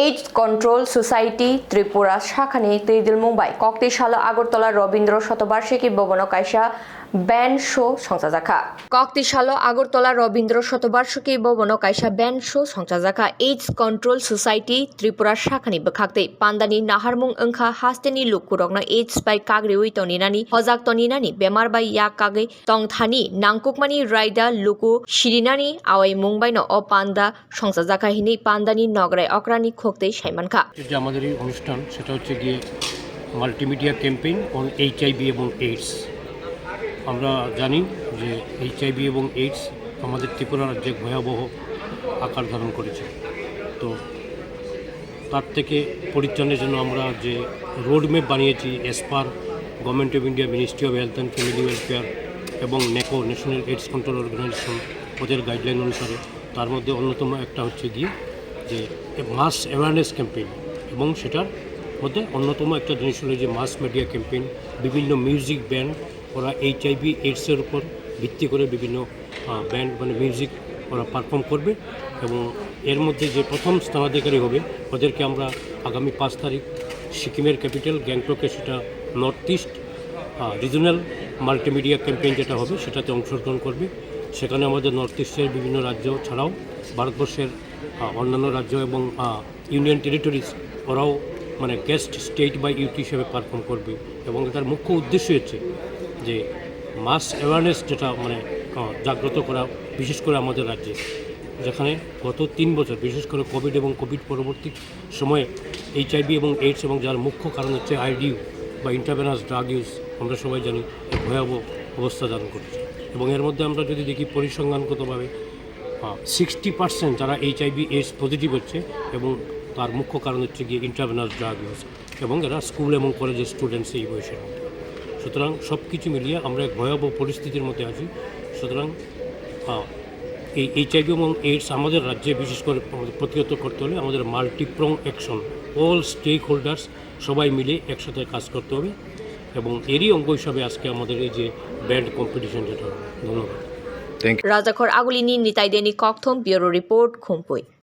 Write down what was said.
AIDS control society Tripura শাখানি তৈদিল মুম্বাই কক্টিশাল আগরতলা রবীন্দ্র শতবার্ষিকী ভবন কাইসা ব্যান্ড শো সংচাজাখা কক্টিশাল আগরতলা রবীন্দ্র শতবার্ষিকী ভবন কাইসা ব্যান্ড শো সংচাজাখা এইডস কন্ট্রোল সোসাইটি ত্রিপুরা শাখানি বখাতে পান্দানি নাহারमुं ओंखा हास्तेनि लुकुरकनो एड्स बाय काग्रिउइ तनिनानि हजाक तनिनानि बेमार बाय या कागे तंथानि नांकुकमानि रायदा लुकु सिरिनानि आवाय मुंबाइनो अ पान्दा সংচাজাখা हिनि पान्दानि नगराय अक्रानि खोक्ते साइमानखा যে আমাদের এই অনুষ্ঠান সেটা হচ্ছে গিয়ে মাল্টিমিডিয়া ক্যাম্পেইন অন এইচআইভি এবং এইডস। আমরা জানি যে এইচআইভি এবং এইডস আমাদের ত্রিপুরা রাজ্যে ভয়াবহ আকার ধারণ করেছে। তো তার থেকে পরিত্রাণের জন্য আমরা যে রোডম্যাপ বানিয়েছি as per government of India ministry of health and family welfare এবং নেকো ন্যাশনাল এইডস কন্ট্রোল অর্গানাইজেশন ওদের গাইডলাইন অনুসারে তার মধ্যে অন্যতম একটা হচ্ছে গিয়ে যে মাস অ্যাওয়ারনেস ক্যাম্পেইন এবং সেটার মধ্যে অন্যতম একটা জিনিস হলো যে মাস মিডিয়া ক্যাম্পেইন। বিভিন্ন মিউজিক ব্যান্ড ওরা এইচআইভি এইডসের উপর ভিত্তি করে বিভিন্ন ব্যান্ড মানে মিউজিক ওরা পারফর্ম করবে এবং এর মধ্যে যে প্রথম স্থানাধিকারী হবে ওদেরকে আমরা আগামী 5 তারিখ সিকিমের ক্যাপিটাল গ্যাংটকে সেটা north east regional multimedia campaign যেটা হবে সেটাতে অংশগ্রহণ করবে। সেখানে আমাদের নর্থ ইস্টের বিভিন্ন রাজ্য ছাড়াও ভারতবর্ষের অন্যান্য রাজ্য এবং ইউনিয়ন টেরিটরিজ ওরাও মানে গেস্ট স্টেট বা ইউটি হিসেবে পারফর্ম করবে এবং এটার মুখ্য উদ্দেশ্য হচ্ছে যে মাস অ্যাওয়ারনেস যেটা মানে জাগ্রত করা, বিশেষ করে আমাদের রাজ্যে যেখানে গত 3 বছর বিশেষ করে কোভিড এবং কোভিড পরবর্তী সময়ে এইচআইভি এবং এইডস এবং যার মুখ্য কারণ হচ্ছে আইডিউ বা ইন্টারভেনাস ড্রাগ ইউজ আমরা সবাই জানি ভয়াবহ অবস্থা ধারণ করছে এবং এর মধ্যে আমরা যদি দেখি পরিসংখ্যানগতভাবে 60% যারা এইচআইভি এইডস পজিটিভ হচ্ছে এবং তার মুখ্য কারণ হচ্ছে গিয়ে ইন্টারভেনাস ড্রাগ ইউজ এবং এরা স্কুল এবং কলেজের স্টুডেন্টস এই বয়সের মধ্যে। সুতরাং সব কিছু মিলিয়ে আমরা এক ভয়াবহ পরিস্থিতির মধ্যে আছি। সুতরাং এই এইচআইভি এবং এইডস আমাদের রাজ্যে বিশেষ করে প্রতিহত করতে হলে আমাদের মাল্টিপ্রং অ্যাকশন, অল স্টেক হোল্ডার্স সবাই মিলে একসাথে কাজ করতে হবে এবং এরই অঙ্গ হিসাবে আজকে আমাদের এই যে ব্যান্ড কম্পিটিশন যেটা হবে। ধন্যবাদ। রাজাখর আগুলিনি নিতাইদেনি ককথম ব্যুরো রিপোর্ট খুমপুই।